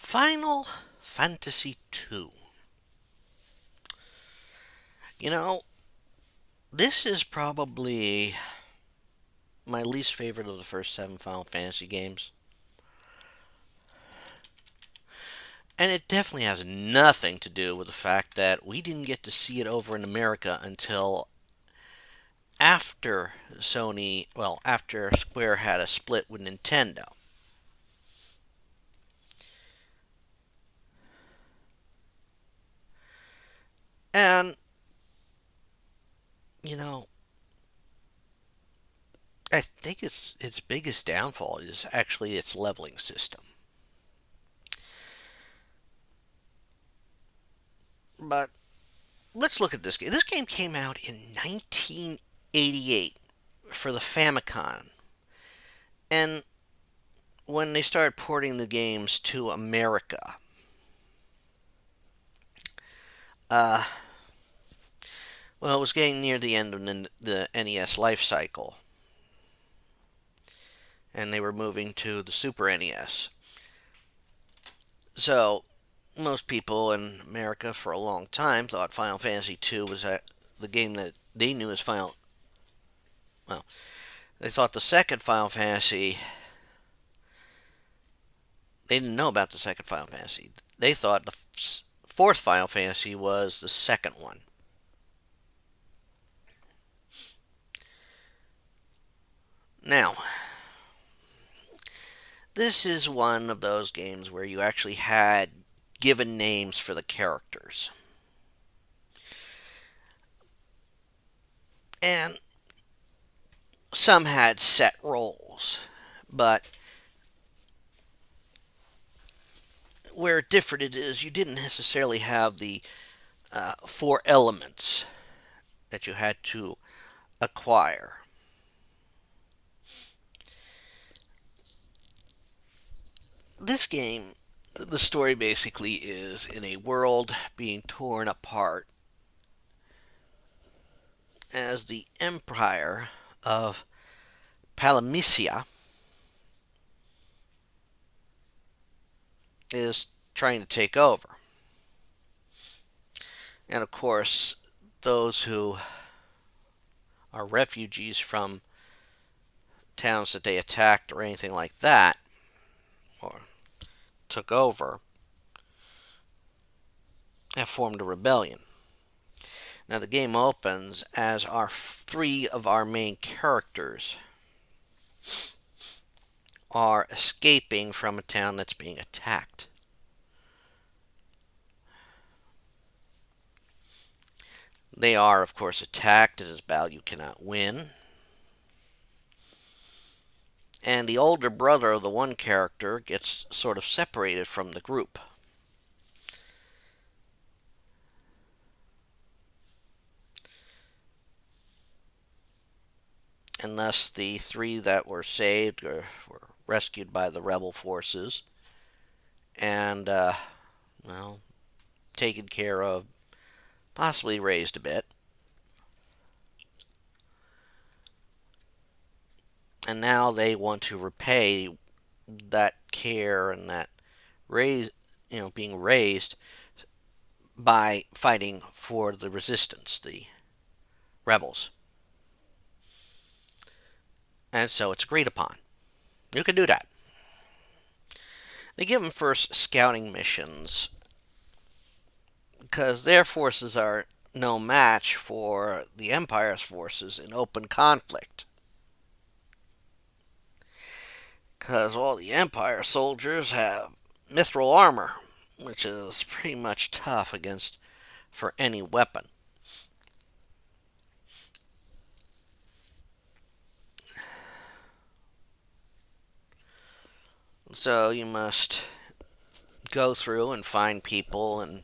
Final Fantasy II. You know, this is probably my least favorite of the first seven Final Fantasy games. And it definitely has nothing to do with the fact that we didn't get to see it over in America until after after Square had a split with Nintendo. And, you know, I think its biggest downfall is actually its leveling system. But let's look at this game. This game came out in 1988 for the Famicom. And when they started porting the games to America, uh, well, it was getting near the end of the NES life cycle, and they were moving to the Super NES. So, most people in America for a long time thought Final Fantasy II was the game that they knew as Final. Well, they thought the second Final Fantasy. They didn't know about the second Final Fantasy. They thought the fourth Final Fantasy was the second one. Now, this is one of those games where you actually had given names for the characters. And some had set roles. But where different it is, you didn't necessarily have the four elements that you had to acquire. This game, the story basically is in a world being torn apart as the Empire of Palamecia is trying to take over. And of course, those who are refugees from towns that they attacked or anything like that, or took over, have formed a rebellion. Now, the game opens as our three of our main characters are escaping from a town that's being attacked. They are, of course, attacked. It is a battle you cannot win. And the older brother of the one character gets sort of separated from the group. And thus, the three that were saved were rescued by the rebel forces and, well, taken care of, possibly raised a bit. And now they want to repay that care and that raise, being raised by fighting for the resistance, the rebels. And so it's agreed upon. You can do that. They give them first scouting missions because their forces are no match for the Empire's forces in open conflict. Because all the Empire soldiers have mithril armor, which is pretty much tough against for any weapon. So you must go through and find people and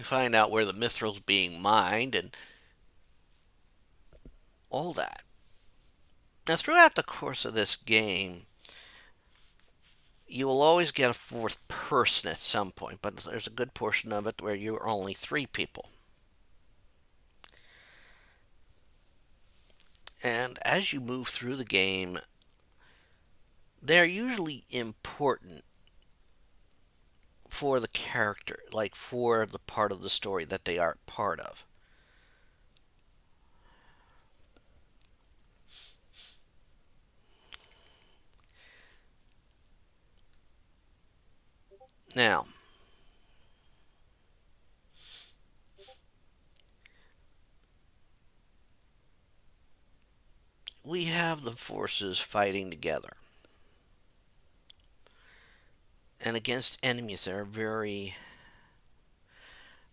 find out where the mithril's being mined and all that. Now, throughout the course of this game, you will always get a fourth person at some point, but there's a good portion of it where you're only three people. And as you move through the game, they're usually important for the character, like for the part of the story that they are part of. Now, we have the forces fighting together and against enemies that are very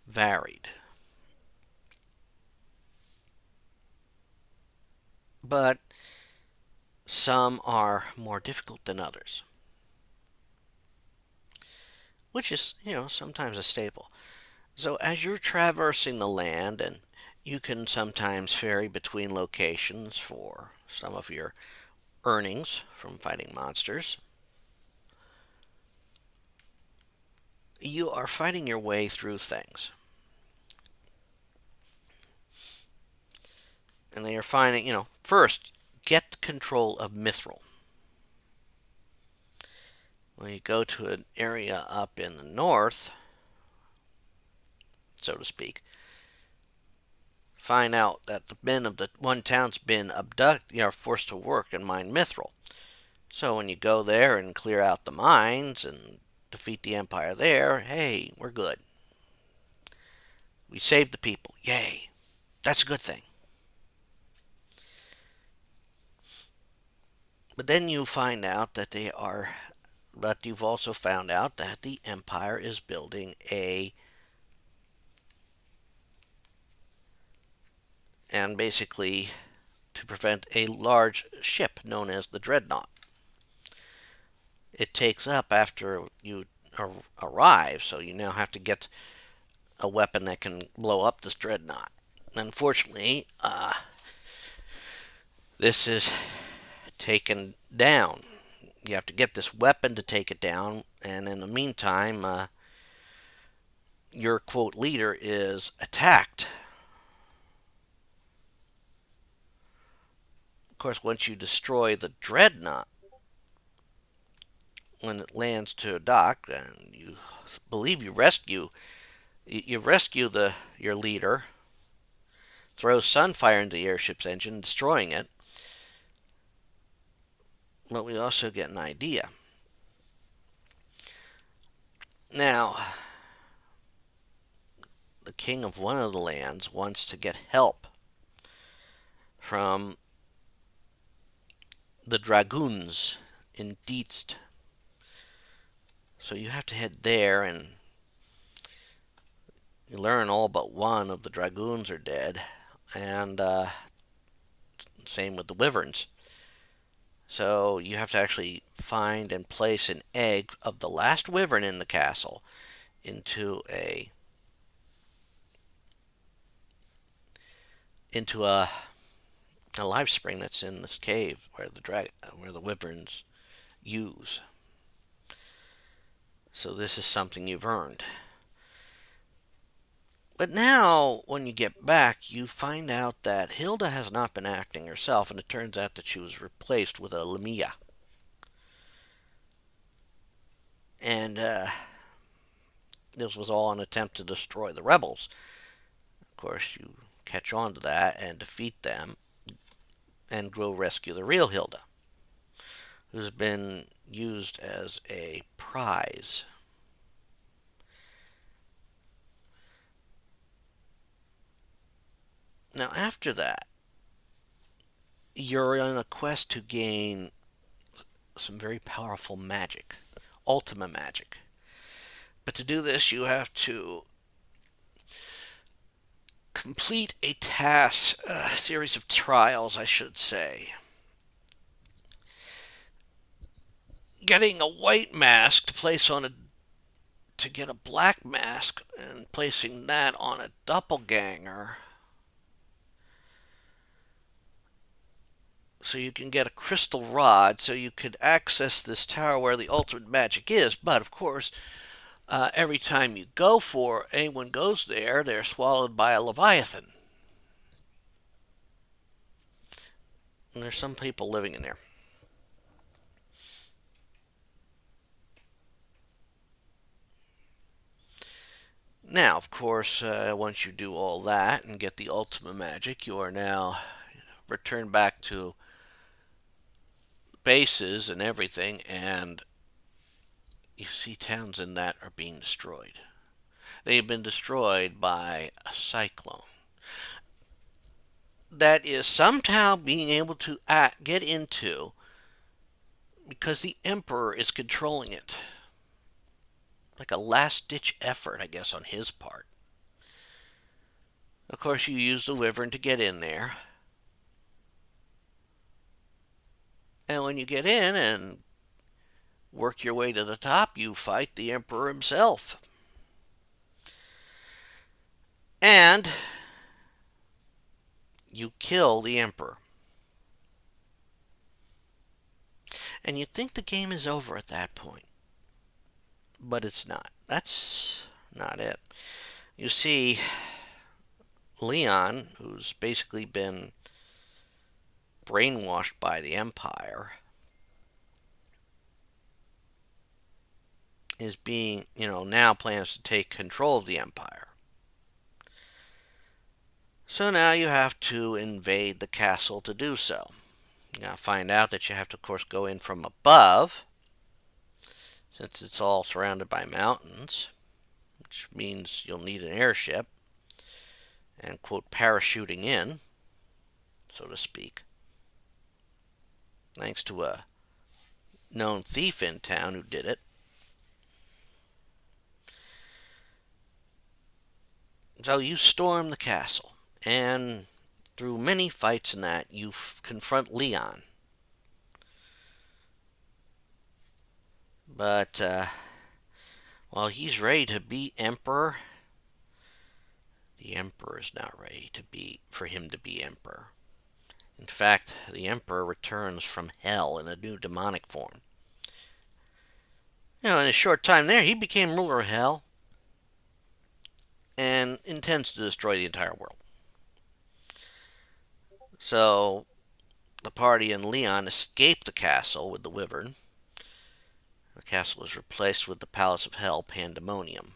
varied. But some are more difficult than others, which is, sometimes a staple. So as you're traversing the land, and you can sometimes ferry between locations for some of your earnings from fighting monsters, you are fighting your way through things. And they are finding, first, get control of Mithril. When you go to an area up in the north, so to speak, find out that the men of the one town's been abducted, forced to work and mine Mithril. So when you go there and clear out the mines and defeat the Empire there, hey, we're good. We saved the people. Yay. That's a good thing. But then you find out that but you've also found out that the Empire is building and basically to prevent a large ship known as the Dreadnought. It takes up after you arrive, so you now have to get a weapon that can blow up this Dreadnought. Unfortunately, this is taken down. You have to get this weapon to take it down, and in the meantime, your quote leader is attacked. Of course, once you destroy the Dreadnought, when it lands to a dock, and you believe you rescue your leader, throw sunfire into the airship's engine, destroying it. But we also get an idea. Now, the king of one of the lands wants to get help from the dragoons in Dietz. So you have to head there, and you learn all but one of the dragoons are dead, and same with the wyverns. So you have to actually find and place an egg of the last wyvern in the castle into a live spring that's in this cave where the wyverns use. So this is something you've earned. But now, when you get back, you find out that Hilda has not been acting herself, and it turns out that she was replaced with a Lamia. And this was all an attempt to destroy the rebels. Of course, you catch on to that and defeat them, and go rescue the real Hilda, who's been used as a prize. Now, after that, you're on a quest to gain some very powerful magic, ultima magic. But to do this, you have to complete a task, a series of trials, I should say. Getting a white mask to get a black mask and placing that on a doppelganger so you can get a crystal rod so you could access this tower where the ultimate magic is. But of course, every time anyone goes there, they're swallowed by a leviathan. And there's some people living in there. Now, of course, once you do all that and get the ultimate magic, you are now returned back to bases and everything, and you see towns in that are being destroyed. They have been destroyed by a cyclone that is somehow being able to get into because the Emperor is controlling it. Like a last ditch effort, I guess, on his part. Of course, you use the Wyvern to get in there. And when you get in and work your way to the top, you fight the Emperor himself. And you kill the Emperor. And you think the game is over at that point. But it's not. That's not it. You see, Leon, who's basically been brainwashed by the Empire, is being, now plans to take control of the Empire. So now you have to invade the castle to do so. You gotta find out that you have to, of course, go in from above, since it's all surrounded by mountains, which means you'll need an airship, and, quote, parachuting in, so to speak. Thanks to a known thief in town who did it. So you storm the castle, and through many fights in that, you confront Leon. But while he's ready to be emperor, the emperor is not ready for him to be emperor. In fact, the emperor returns from hell in a new demonic form. In a short time there, he became ruler of hell and intends to destroy the entire world. So the party and Leon escape the castle with the Wyvern. The castle is replaced with the Palace of Hell, Pandemonium.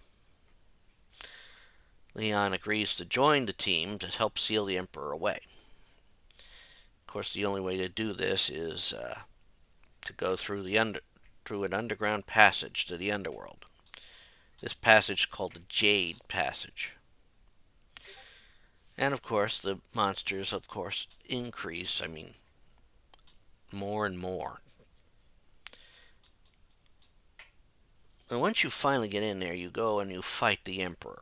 Leon agrees to join the team to help seal the Emperor away. Of course, the only way to do this is to go through an underground passage to the underworld. This passage is called the Jade Passage. And of course, the monsters, increase. More and more. And once you finally get in there, you go and you fight the Emperor.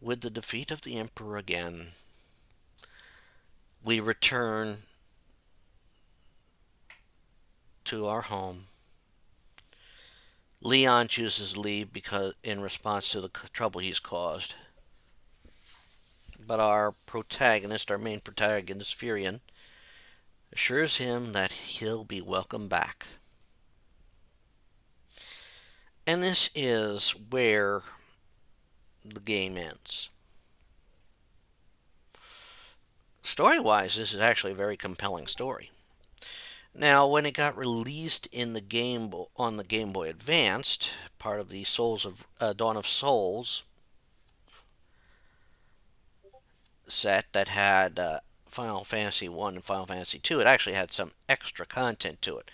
With the defeat of the Emperor again, we return to our home. Leon chooses to leave because in response to the trouble he's caused. But our main protagonist, Furion, assures him that he'll be welcome back. And this is where the game ends. Story-wise, this is actually a very compelling story. Now, when it got released in the on the Game Boy Advanced, part of the Dawn of Souls set that had Final Fantasy 1 and Final Fantasy 2, it actually had some extra content to it,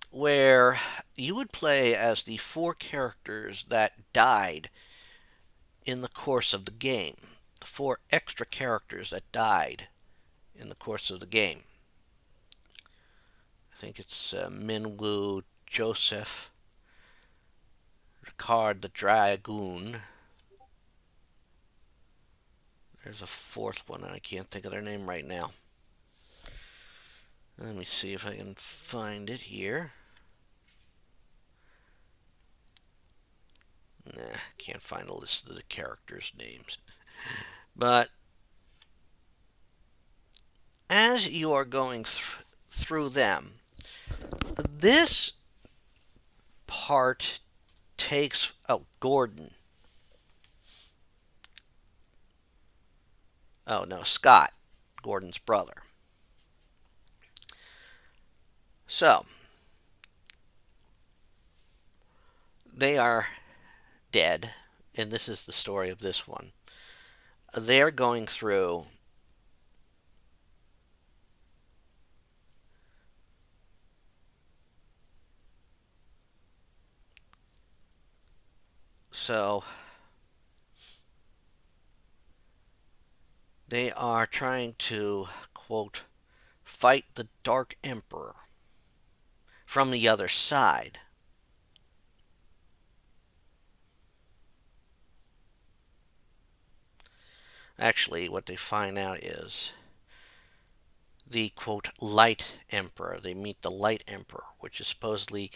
where you would play as the 4 characters that died in the course of the game. The 4 extra characters that died in the course of the game. I think it's Minwu, Joseph, Ricard the Dragoon. There's a 4th one, and I can't think of their name right now. Let me see if I can find it here. Nah, can't find a list of the characters' names. But as you are going through them, this part takes... Oh, Gordon. Oh, no, Scott, Gordon's brother. So they are dead, and this is the story of this one. They're going through. So they are trying to, quote, fight the Dark Emperor from the other side. Actually, what they find out is the, quote, Light Emperor. They meet the Light Emperor, which is supposedly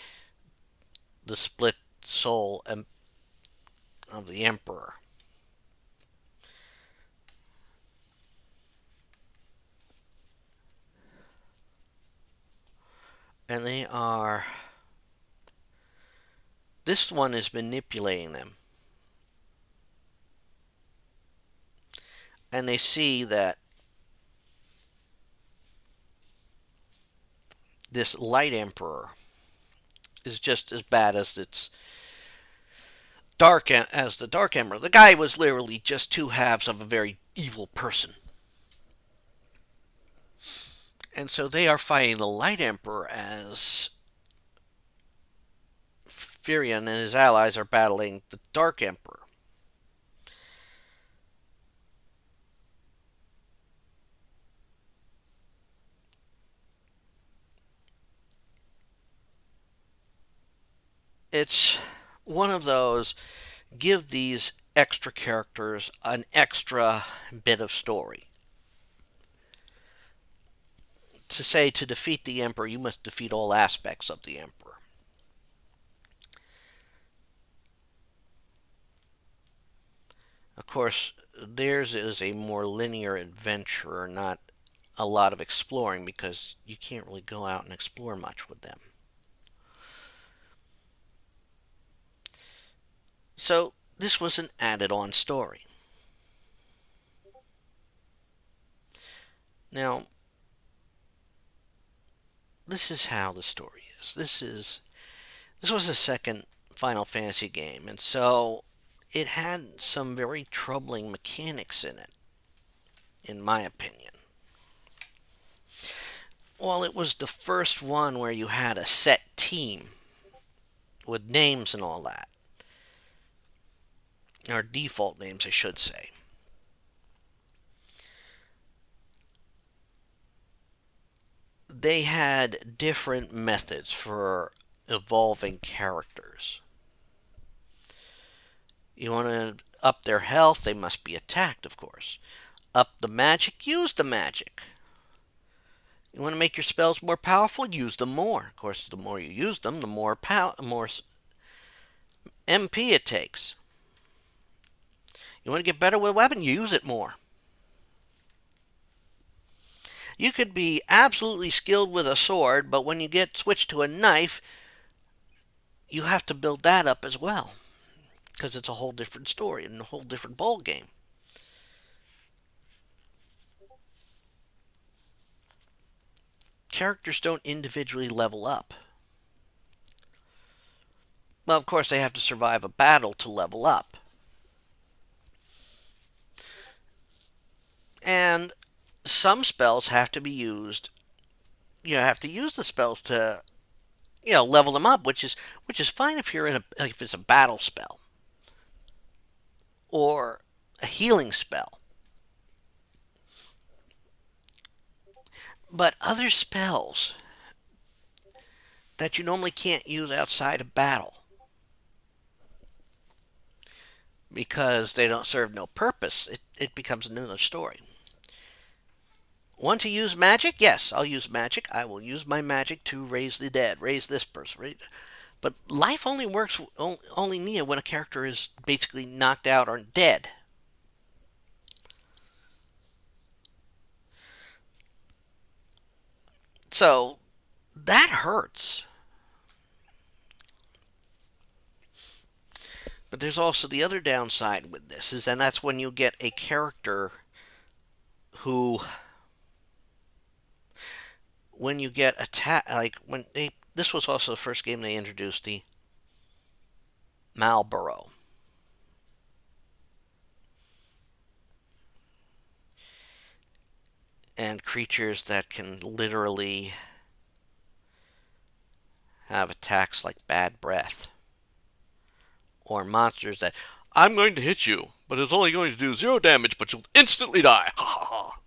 the split soul of the Emperor. And they are. This one is manipulating them. And they see that this Light Emperor is just as bad as its as the Dark Emperor. The guy was literally just two halves of a very evil person. And so they are fighting the Light Emperor as Furion and his allies are battling the Dark Emperor. It's one of those give these extra characters an extra bit of story. To say to defeat the Emperor, you must defeat all aspects of the Emperor. Of course, theirs is a more linear adventure, not a lot of exploring, because you can't really go out and explore much with them. So, this was an added on story. Now, this is how the story is. This was a second Final Fantasy game, and so it had some very troubling mechanics in it, in my opinion. Well, it was the first one where you had a set team with names and all that, or default names, I should say. They had different methods for evolving characters. You want to up their health, they must be attacked, of course. Up the magic, use the magic. You want to make your spells more powerful, use them more. Of course, the more you use them, the more MP it takes. You want to get better with a weapon, use it more. You could be absolutely skilled with a sword, but when you get switched to a knife, you have to build that up as well, because it's a whole different story and a whole different ball game. Characters don't individually level up. Well, of course, they have to survive a battle to level up. And some spells have to be used. You have to use the spells to, level them up, which is fine if you're if it's a battle spell or a healing spell. But other spells that you normally can't use outside of battle because they don't serve no purpose, it becomes another story. Want to use magic? Yes, I'll use magic. I will use my magic to raise the dead, raise this person. But life only works only near when a character is basically knocked out or dead. So that hurts. But there's also the other downside with this and that's when you get a character who when you get attacked, like this was also the first game they introduced the Marlboro, and creatures that can literally have attacks like bad breath, or monsters that I'm going to hit you, but it's only going to do 0 damage, but you'll instantly die. Ha ha ha.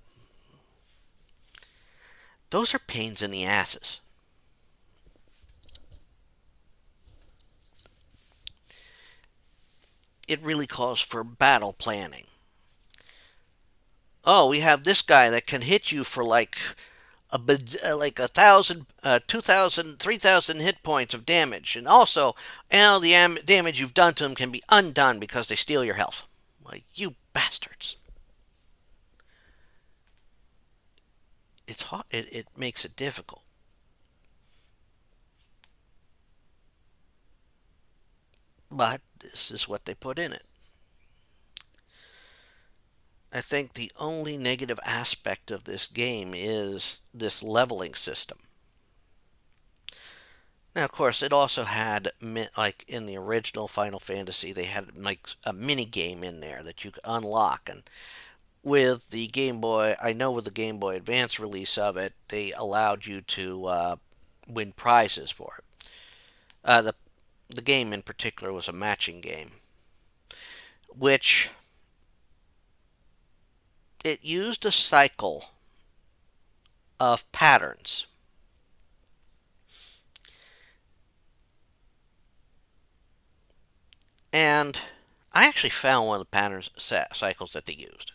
Those are pains in the asses. It really calls for battle planning. Oh, we have this guy that can hit you for like 1,000, 2,000, 3,000 hit points of damage, and also, the damage you've done to them can be undone because they steal your health. Like, you bastards! It's hard. It makes it difficult. But this is what they put in it. I think the only negative aspect of this game is this leveling system. Now, of course, it also had, like in the original Final Fantasy, they had like a mini game in there that you could unlock. And with the Game Boy, I know with the Game Boy Advance release of it, they allowed you to win prizes for it. The game in particular was a matching game, which it used a cycle of patterns. And I actually found one of the patterns cycles that they used.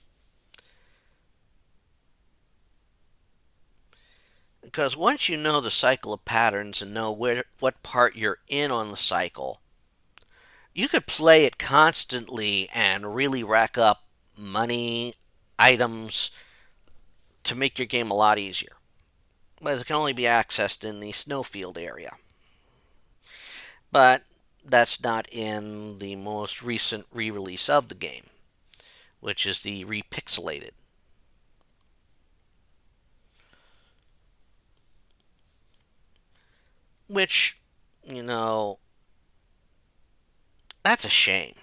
Because once you know the cycle of patterns and know what part you're in on the cycle, you could play it constantly and really rack up money, items to make your game a lot easier. But it can only be accessed in the snowfield area. But that's not in the most recent re-release of the game, which is the repixelated. Which, you know, that's a shame.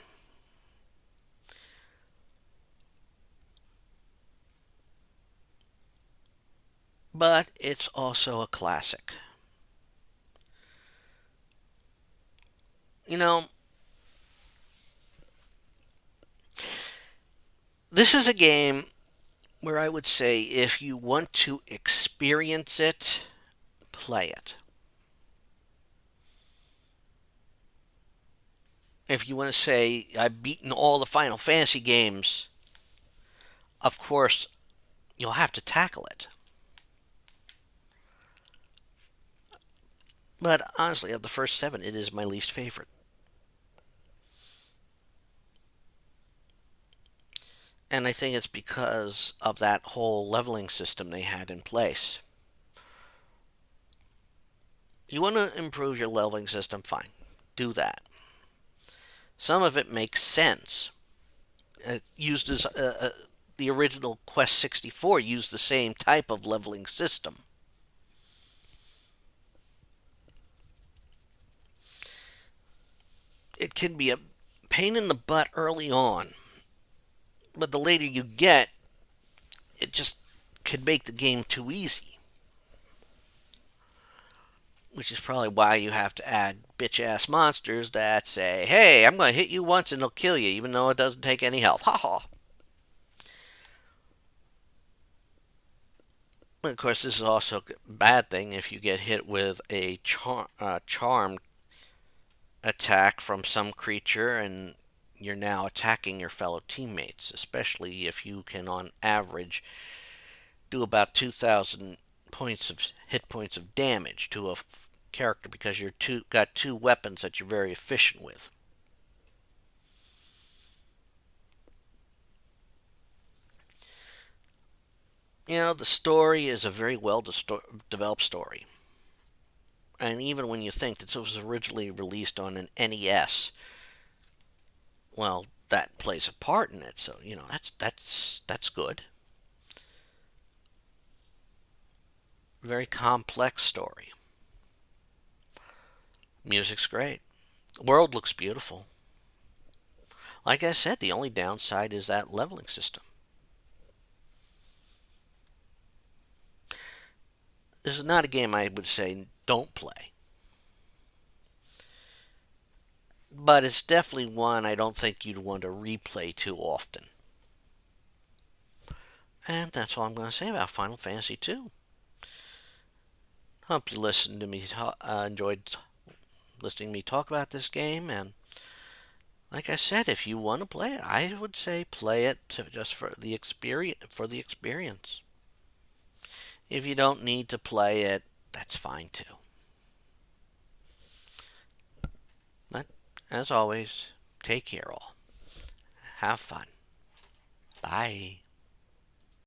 But it's also a classic. You know, this is a game where I would say if you want to experience it, play it. If you want to say, I've beaten all the Final Fantasy games, of course, you'll have to tackle it. But honestly, of the first 7, it is my least favorite. And I think it's because of that whole leveling system they had in place. You want to improve your leveling system? Fine. Do that. Some of it makes sense. It used as the original Quest 64 used the same type of leveling system. It can be a pain in the butt early on, but the later you get, it just could make the game too easy. Which is probably why you have to add bitch ass monsters that say, hey, I'm going to hit you once and it'll kill you, even though it doesn't take any health. Ha ha. Of course, this is also a bad thing if you get hit with a charm attack from some creature and you're now attacking your fellow teammates, especially if you can, on average, do about 2,000 points of hit points of damage to a character because got two weapons that you're very efficient with. You know, the story is a very well developed story. And even when you think that this was originally released on an NES, well, that plays a part in it. So that's good. Very complex story. Music's great. The world looks beautiful. Like I said, the only downside is that leveling system. This is not a game I would say don't play. But it's definitely one I don't think you'd want to replay too often. And that's all I'm going to say about Final Fantasy II. Hope you listened to me, enjoyed listening to me talk about this game. And like I said, if you want to play it, I would say play it just for the experience. If you don't need to play it, that's fine too. But as always, take care all. Have fun. Bye.